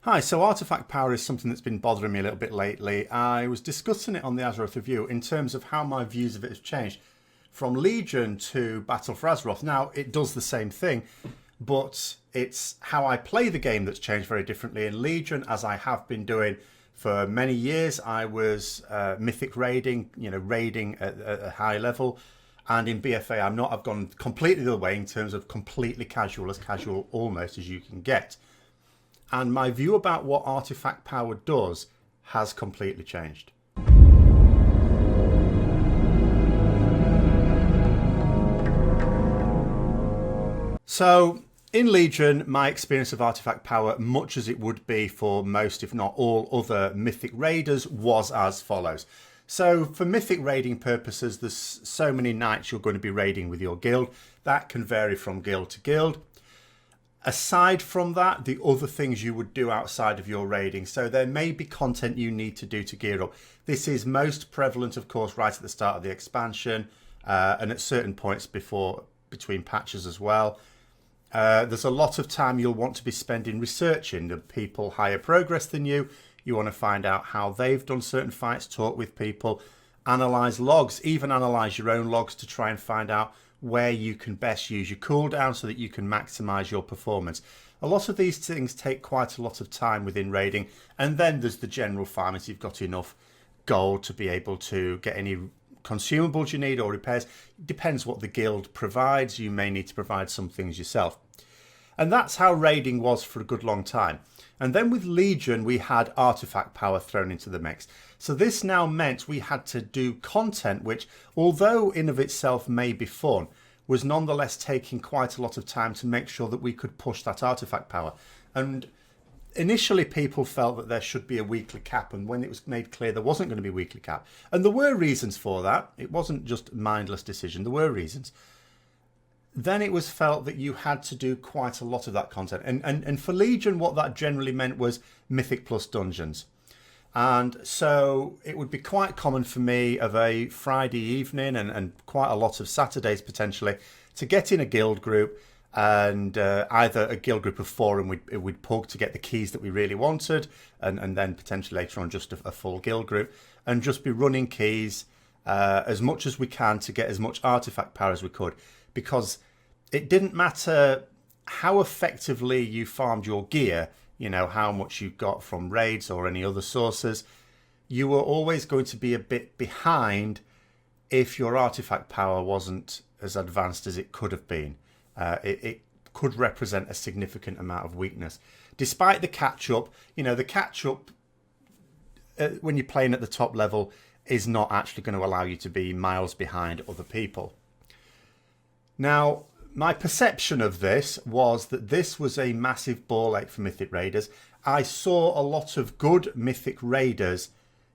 Hi, so artifact power is something that's been bothering me a little bit lately. I was discussing it on the Azeroth review in terms of how my views of it have changed from Legion to Battle for Azeroth. Now, it does the same thing, but it's how I play the game that's changed very differently. In Legion, as I have been doing for many years, I was mythic raiding, raiding at a high level. And in BFA, I'm not. I've gone completely the other way in terms of completely casual, as casual almost as you can get. And my view about what artifact power does has completely changed. So, in Legion, my experience of artifact power, much as it would be for most, if not all, other mythic raiders, was as follows. So, for mythic raiding purposes, there's so many nights you're going to be raiding with your guild. That can vary from guild to guild. Aside from that, the other things you would do outside of your raiding. So there may be content you need to do to gear up. This is most prevalent, of course, right at the start of the expansion and at certain points between patches as well. There's a lot of time you'll want to be spending researching the people higher progress than you. You want to find out how they've done certain fights, talk with people, analyze logs, even analyze your own logs to try and find out where you can best use your cooldown so that you can maximize your performance. A lot of these things take quite a lot of time within raiding, and then there's the general farm if you've got enough gold to be able to get any consumables you need or repairs. It depends what the guild provides. You may need to provide some things yourself. And that's how raiding was for a good long time. And then with Legion, we had artifact power thrown into the mix. So this now meant we had to do content which, although in of itself may be fun, was nonetheless taking quite a lot of time to make sure that we could push that artifact power. And initially people felt that there should be a weekly cap, and when it was made clear there wasn't going to be a weekly cap, and there were reasons for that, it wasn't just a mindless decision, there were reasons, then it was felt that you had to do quite a lot of that content. And for Legion, what that generally meant was Mythic plus dungeons. And so it would be quite common for me of a Friday evening and quite a lot of Saturdays potentially to get in a guild group, and either a guild group of 4 and we'd pug to get the keys that we really wanted, and then potentially later on just a full guild group, and just be running keys as much as we can to get as much artifact power as we could. Because it didn't matter how effectively you farmed your gear, how much you got from raids or any other sources, you were always going to be a bit behind if your artifact power wasn't as advanced as it could have been. It could represent a significant amount of weakness. Despite the catch-up, the catch-up when you're playing at the top level is not actually going to allow you to be miles behind other people. Now, my perception of this was that this was a massive ball ache for Mythic Raiders. I saw a lot of good Mythic Raiders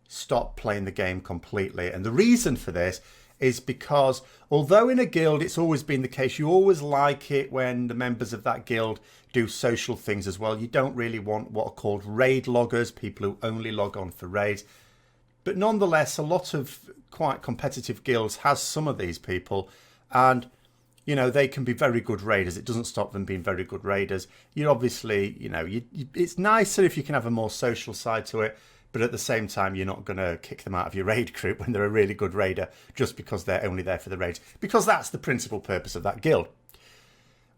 stop playing the game completely. And the reason for this is because although in a guild it's always been the case, you always like it when the members of that guild do social things as well. You don't really want what are called raid loggers, people who only log on for raids. But nonetheless, a lot of quite competitive guilds has some of these people, and they can be very good raiders. It doesn't stop them being very good raiders. You obviously, it's nicer if you can have a more social side to it, but at the same time, you're not going to kick them out of your raid group when they're a really good raider just because they're only there for the raids, because that's the principal purpose of that guild.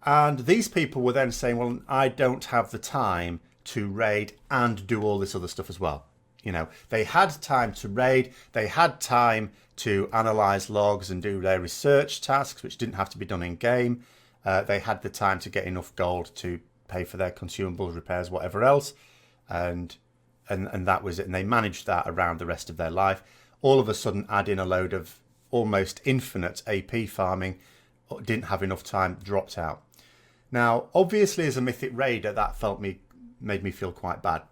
And these people were then saying, well, I don't have the time to raid and do all this other stuff as well. They had time to raid, they had time to analyze logs and do their research tasks, which didn't have to be done in game. They had the time to get enough gold to pay for their consumables, repairs, whatever else, and that was it. And they managed that around the rest of their life. All of a sudden, add in a load of almost infinite AP farming, didn't have enough time, dropped out. Now, obviously, as a Mythic Raider, that made me feel quite bad.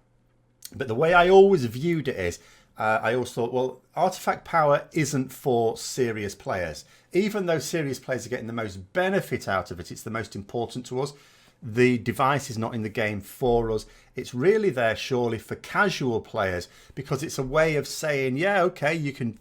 But the way I always viewed it is, I always thought, well, artifact power isn't for serious players. Even though serious players are getting the most benefit out of it, it's the most important to us. The device is not in the game for us. It's really there, surely, for casual players, because it's a way of saying, yeah, okay, you can,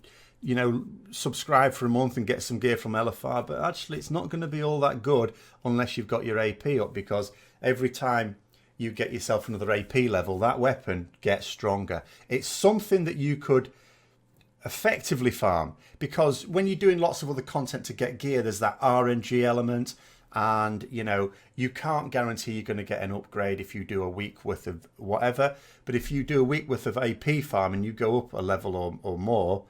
subscribe for a month and get some gear from LFR, but actually it's not going to be all that good unless you've got your AP up, because every time you get yourself another AP level, that weapon gets stronger. It's something that you could effectively farm, because when you're doing lots of other content to get gear, there's that RNG element, and you can't guarantee you're going to get an upgrade if you do a week worth of whatever. But if you do a week worth of AP farm and you go up a level or more,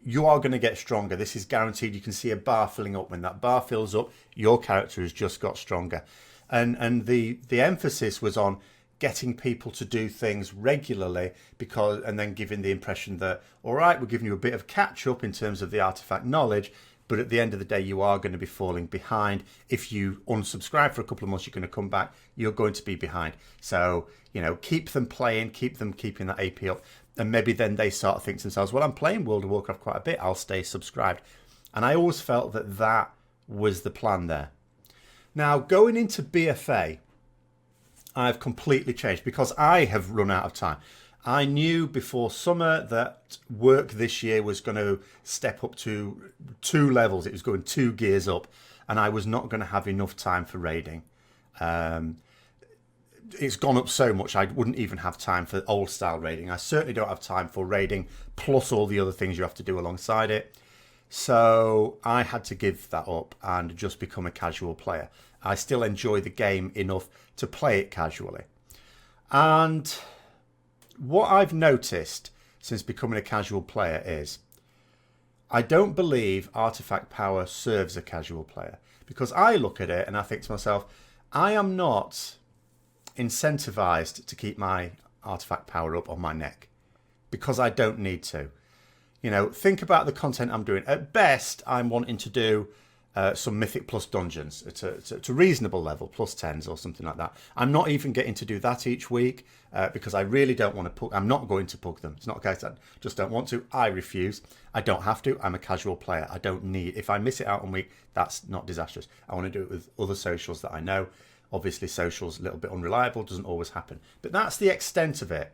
you are going to get stronger. This is guaranteed. You can see a bar filling up. When that bar fills up, your character has just got stronger. And the emphasis was on getting people to do things regularly, and then giving the impression that, all right, we're giving you a bit of catch up in terms of the artifact knowledge, but at the end of the day, you are going to be falling behind. If you unsubscribe for a couple of months, you're going to come back, you're going to be behind. So, keep them playing, keep them keeping that AP up. And maybe then they start to think to themselves, well, I'm playing World of Warcraft quite a bit, I'll stay subscribed. And I always felt that that was the plan there. Now, going into BFA, I've completely changed because I have run out of time. I knew before summer that work this year was going to step up to 2 levels. It was going 2 gears up, and I was not going to have enough time for raiding. It's gone up so much I wouldn't even have time for old style raiding. I certainly don't have time for raiding plus all the other things you have to do alongside it. So I had to give that up and just become a casual player. I still enjoy the game enough to play it casually. And what I've noticed since becoming a casual player is I don't believe artifact power serves a casual player, because I look at it and I think to myself, I am not incentivized to keep my artifact power up on my neck because I don't need to. Think about the content I'm doing. At best, I'm wanting to do some Mythic Plus dungeons to reasonable level, plus 10s or something like that. I'm not even getting to do that each week because I really don't want to I'm not going to pug them. It's not a case I just don't want to. I refuse. I don't have to. I'm a casual player. I don't need. If I miss it out on week, that's not disastrous. I want to do it with other socials that I know. Obviously, socials a little bit unreliable, doesn't always happen. But that's the extent of it.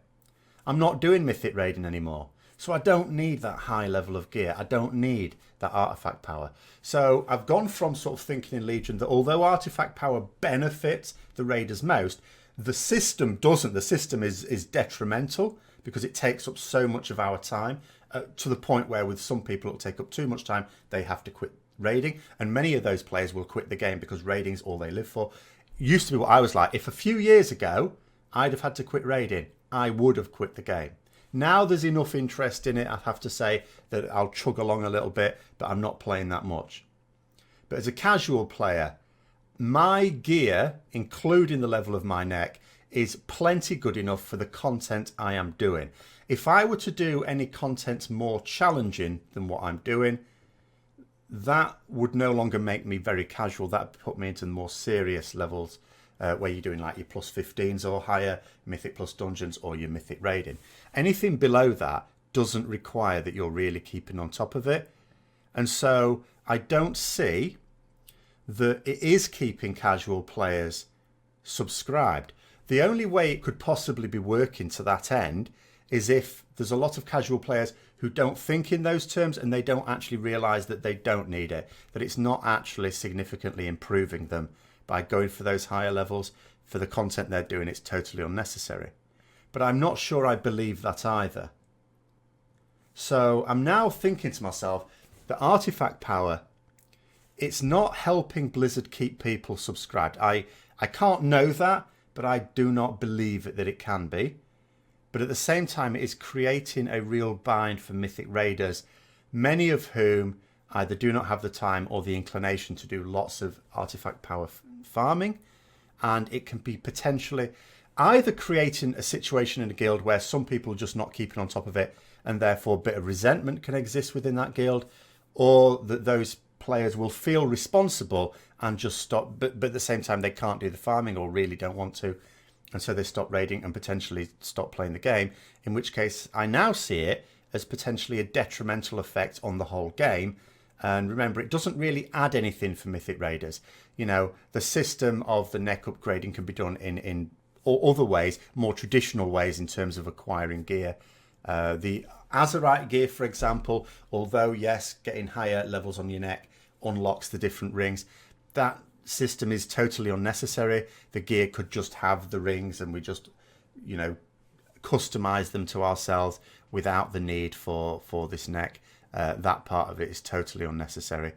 I'm not doing Mythic raiding anymore. So I don't need that high level of gear. I don't need that artifact power. So I've gone from sort of thinking in Legion that although artifact power benefits the raiders most, the system doesn't. The system is detrimental because it takes up so much of our time to the point where with some people it'll take up too much time. They have to quit raiding. And many of those players will quit the game because raiding is all they live for. Used to be what I was like. If a few years ago I'd have had to quit raiding, I would have quit the game. Now there's enough interest in it, I have to say, that I'll chug along a little bit, but I'm not playing that much. But as a casual player, my gear, including the level of my neck, is plenty good enough for the content I am doing. If I were to do any content more challenging than what I'm doing, that would no longer make me very casual. That would put me into the more serious levels where you're doing like your plus 15s or higher, Mythic Plus dungeons or your Mythic raiding. Anything below that doesn't require that you're really keeping on top of it. And so I don't see that it is keeping casual players subscribed. The only way it could possibly be working to that end is if there's a lot of casual players who don't think in those terms and they don't actually realise that they don't need it, that it's not actually significantly improving them by going for those higher levels. For the content they're doing, it's totally unnecessary. But I'm not sure I believe that either. So I'm now thinking to myself that artifact power, it's not helping Blizzard keep people subscribed. I can't know that, but I do not believe that it can be. But at the same time, it is creating a real bind for Mythic Raiders, many of whom either do not have the time or the inclination to do lots of artifact power farming. And it can be potentially either creating a situation in a guild where some people are just not keeping on top of it and therefore a bit of resentment can exist within that guild, or that those players will feel responsible and just stop, but at the same time they can't do the farming or really don't want to, and so they stop raiding and potentially stop playing the game, in which case I now see it as potentially a detrimental effect on the whole game. And remember, it doesn't really add anything for Mythic Raiders. The system of the neck upgrading can be done in or other ways, more traditional ways in terms of acquiring gear. The Azeroth gear, for example, although yes, getting higher levels on your neck unlocks the different rings, that system is totally unnecessary. The gear could just have the rings and we just, you know, customize them to ourselves without the need for this neck. That part of it is totally unnecessary.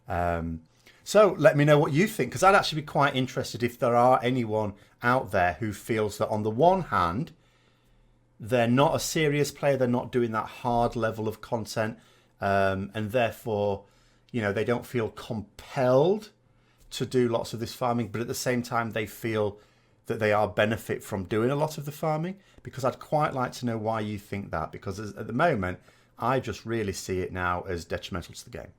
So let me know what you think, because I'd actually be quite interested if there are anyone out there who feels that on the one hand, they're not a serious player, they're not doing that hard level of content, and therefore, you know, they don't feel compelled to do lots of this farming, but at the same time they feel that they are benefit from doing a lot of the farming, because I'd quite like to know why you think that, because at the moment I just really see it now as detrimental to the game.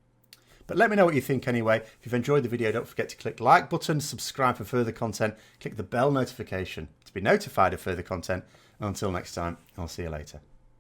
But let me know what you think anyway. If you've enjoyed the video, don't forget to click the like button, subscribe for further content, click the bell notification to be notified of further content. And until next time, I'll see you later.